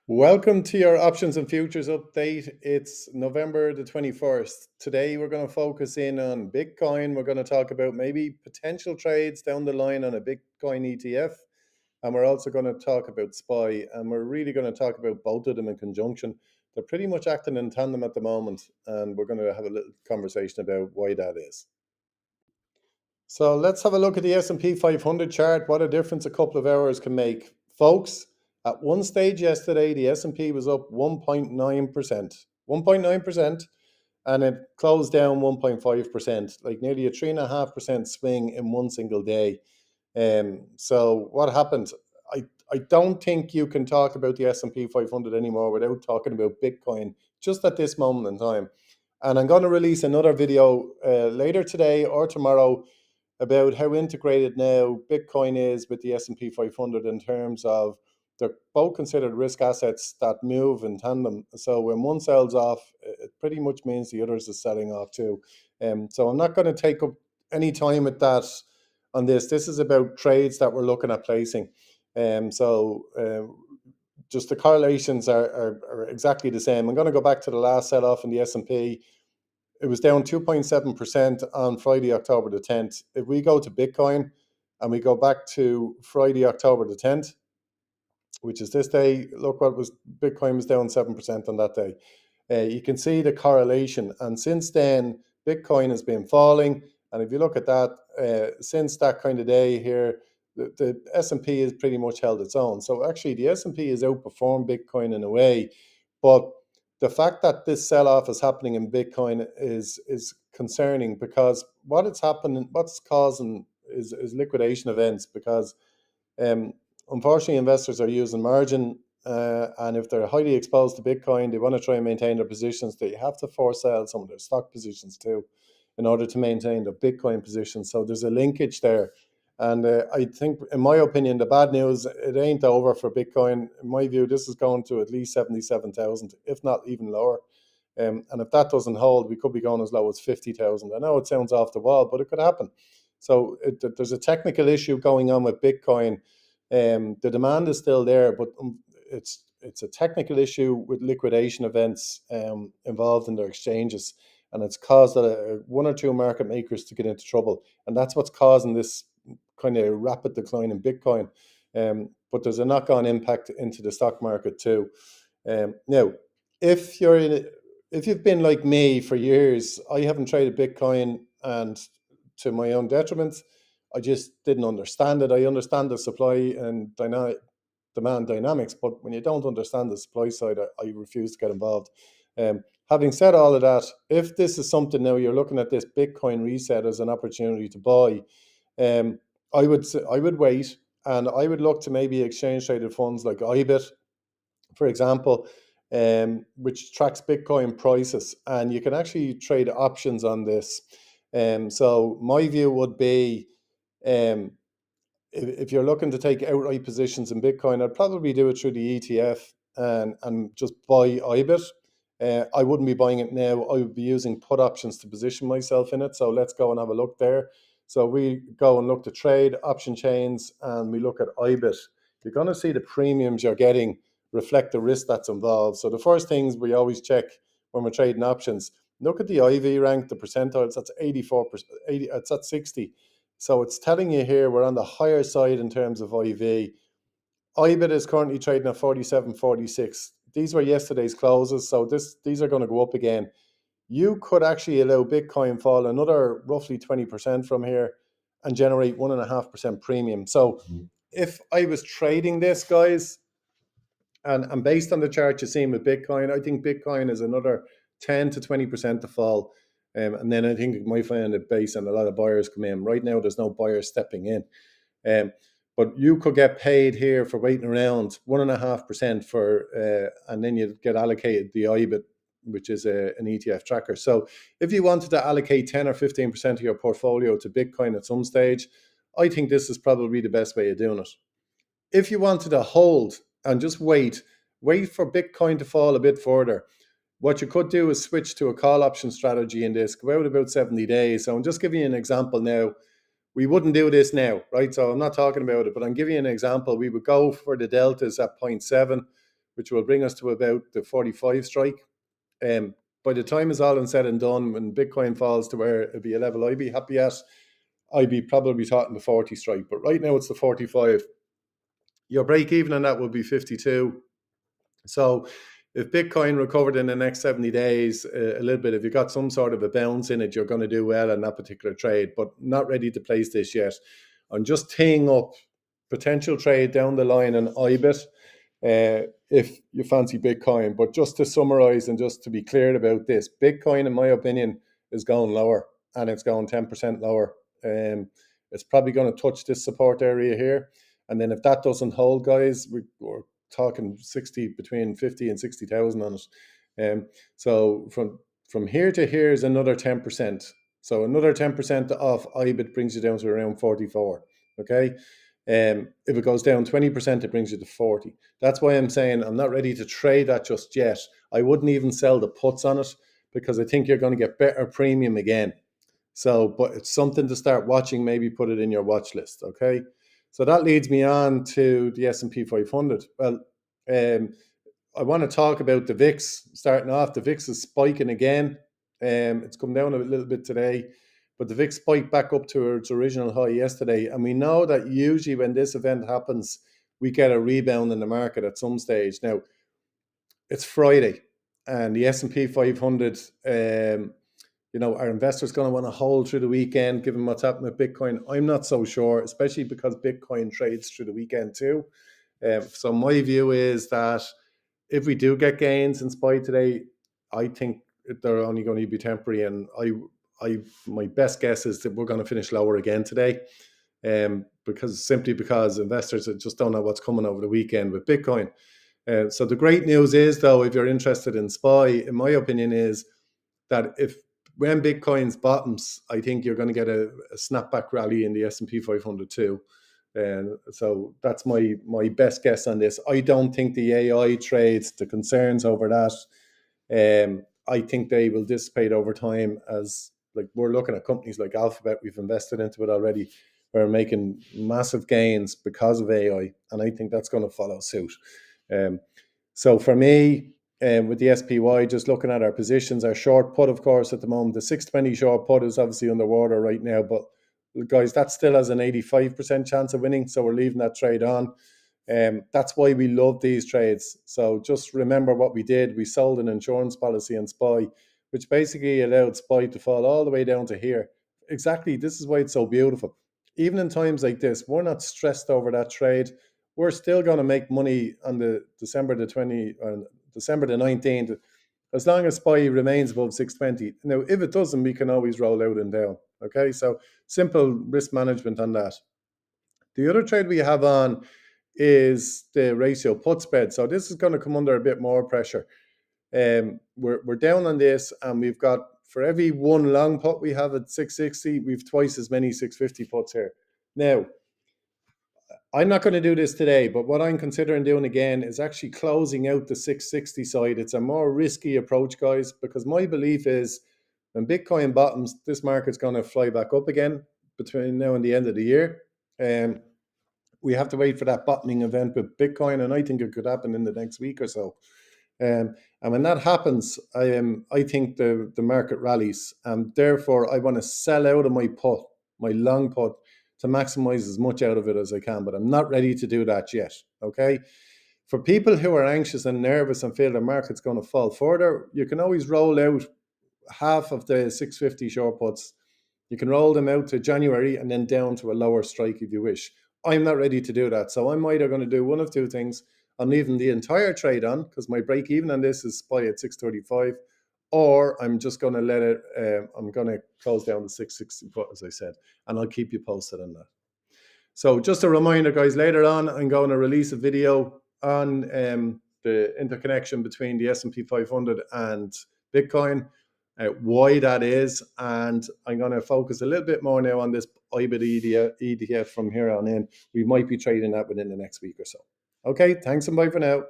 Welcome to your options and futures update. It's November the 21st. Today we're going to focus in on Bitcoin. We're going to talk about maybe potential trades down the line on a Bitcoin ETF. And we're also going to talk about SPY. And we're really going to talk about both of them in conjunction. They're pretty much acting in tandem at the moment. And we're going to have a little conversation about why that is. So let's have a look at the S&P 500 chart, what a difference a couple of hours can make. Folks, at one stage yesterday, the S&P was up 1.9%, 1.9%, and it closed down 1.5%, like nearly a 3.5% swing in one single day. So what happened? I don't think you can talk about the S&P 500 anymore without talking about Bitcoin just at this moment in time. And I'm going to release another video later today or tomorrow about how integrated now Bitcoin is with the S&P 500 in terms of they're both considered risk assets that move in tandem. So when one sells off, it pretty much means the others is selling off too. So I'm not going to take up any time with that on this. This is about trades that we're looking at placing. Just the correlations are exactly the same. I'm going to go back to the last sell-off in the S&P. It was down 2.7% on Friday, October the 10th. If we go to Bitcoin and we go back to Friday, October the 10th, which is this day, look what was Bitcoin was down 7% on that day. You can see the correlation. And since then, Bitcoin has been falling. And if you look at that, since that kind of day here, the S&P has pretty much held its own. So actually, the S&P has outperformed Bitcoin in a way. But the fact that this sell-off is happening in Bitcoin is concerning, because what's causing is liquidation events, because unfortunately investors are using margin, and if they're highly exposed to Bitcoin, they want to try and maintain their positions. They have to force sell some of their stock positions too in order to maintain their Bitcoin position. So there's a linkage there. And I think, in my opinion, the bad news, it ain't over for Bitcoin. In my view, this is going to at least 77,000, if not even lower. And if that doesn't hold, we could be going as low as 50,000. I know it sounds off the wall, but it could happen. So there's a technical issue going on with Bitcoin. The demand is still there, but it's a technical issue with liquidation events involved in their exchanges. And it's caused one or two market makers to get into trouble. And that's what's causing this kind of rapid decline in Bitcoin. But there's a knock-on impact into the stock market too. Now, if you've been like me for years, I haven't traded Bitcoin, and to my own detriment, I just didn't understand it. I understand the supply and demand dynamics, but when you don't understand the supply side, I refuse to get involved. Having said all of that, if this is something now you're looking at this Bitcoin reset as an opportunity to buy, I would wait, and I would look to maybe exchange traded funds like IBIT, for example, which tracks Bitcoin prices, and you can actually trade options on this. So my view would be, if you're looking to take outright positions in Bitcoin, I'd probably do it through the ETF and just buy IBIT. I wouldn't be buying it now. I would be using put options to position myself in it. So let's go and have a look there. So we go and look to trade option chains, and we look at IBIT. You're going to see the premiums you're getting reflect the risk that's involved. So the first things we always check when we're trading options, look at the IV rank, the percentiles. That's 84%, it's at 60. So it's telling you here we're on the higher side in terms of IV. IBIT is currently trading at 47.46. These were yesterday's closes, so these are going to go up again. You could actually allow Bitcoin fall another roughly 20% from here and generate 1.5% premium. So if I was trading this, guys, and based on the chart you're seeing with Bitcoin, I think Bitcoin is another 10 to 20% to fall. And then I think it might find it based on a lot of buyers come in. Right now, there's no buyers stepping in. But you could get paid here for waiting around 1.5% for, and then you get allocated the IBIT, which is an ETF tracker. So if you wanted to allocate 10 or 15% of your portfolio to Bitcoin at some stage, I think this is probably the best way of doing it. If you wanted to hold and just wait for Bitcoin to fall a bit further, what you could do is switch to a call option strategy in this, go out about 70 days. So I'm just giving you an example now. We wouldn't do this now, right? So I'm not talking about it, but I'm giving you an example. We would go for the deltas at 0.7. which will bring us to about the 45 strike. By the time it's all said and done, when Bitcoin falls to where it'll be a level I'd be happy at, I'd be probably talking the 40 strike. But right now it's the 45. Your break even on that would be 52. So if Bitcoin recovered in the next 70 days, a little bit, if you got some sort of a bounce in it, you're going to do well in that particular trade, but not ready to place this yet. I'm just teeing up potential trade down the line in IBIT if you fancy Bitcoin. But just to summarize and just to be clear about this, Bitcoin, in my opinion, is going lower, and it's going 10% lower. It's probably going to touch this support area here. And then if that doesn't hold, guys, we're talking between 50 and 60,000 on it. So from here to here is another 10%. So another 10% off IBIT brings you down to around 44. Okay. If it goes down 20%, it brings you to 40. That's why I'm saying I'm not ready to trade that just yet. I wouldn't even sell the puts on it because I think you're going to get better premium again. So, but it's something to start watching, maybe put it in your watch list. Okay. So that leads me on to the S&P 500. Well, I want to talk about the VIX. Starting off, the VIX is spiking again. It's come down a little bit today, but the VIX spiked back up to its original high yesterday. And we know that usually when this event happens, we get a rebound in the market at some stage. Now, it's Friday, and the S&P 500, our investors going to want to hold through the weekend, given what's happened with Bitcoin. I'm not so sure, especially because Bitcoin trades through the weekend too. So my view is that if we do get gains in SPY today, I think they're only going to be temporary. And my best guess is that we're going to finish lower again today, because investors just don't know what's coming over the weekend with Bitcoin. So the great news is, though, if you're interested in SPY, in my opinion, is that when Bitcoin's bottoms, I think you're going to get a snapback rally in the S&P 500 too. And so that's my best guess on this. I don't think the AI trades, the concerns over that, I think they will dissipate over time, as like we're looking at companies like Alphabet, we've invested into it already. We're making massive gains because of AI, and I think that's going to follow suit. So for me, with the SPY, just looking at our positions, our short put, of course, at the moment, the 620 short put is obviously underwater right now, but guys, that still has an 85% chance of winning, so we're leaving that trade on. That's why we love these trades. So just remember what we did. We sold an insurance policy in SPY, which basically allowed SPY to fall all the way down to here. Exactly, this is why it's so beautiful. Even in times like this, we're not stressed over that trade. We're still going to make money on the December the 19th, as long as SPY remains above 620. Now, if it doesn't, we can always roll out and down. Okay, so simple risk management on that. The other trade we have on is the ratio put spread. So this is going to come under a bit more pressure. We're down on this, and we've got, for every one long put we have at 660, we've twice as many 650 puts here. Now, I'm not going to do this today, but what I'm considering doing again is actually closing out the 660 side. It's a more risky approach, guys, because my belief is when Bitcoin bottoms, this market's going to fly back up again between now and the end of the year. We have to wait for that bottoming event with Bitcoin, and I think it could happen in the next week or so. And when that happens, I think the market rallies, and therefore I want to sell out of my long put, to maximize as much out of it as I can, but I'm not ready to do that yet. Okay. For people who are anxious and nervous and feel the market's going to fall further, you can always roll out half of the 650 short puts. You can roll them out to January and then down to a lower strike if you wish. I'm not ready to do that. So I'm either going to do one of two things. I'm leaving the entire trade on because my break even on this is SPY at 635, or I'm just going to let it, I'm going to close down the 660 put, as I said, and I'll keep you posted on that. So just a reminder, guys, later on, I'm going to release a video on the interconnection between the S&P 500 and Bitcoin, why that is, and I'm going to focus a little bit more now on this IBIT ETF from here on in. We might be trading that within the next week or so. Okay, thanks and bye for now.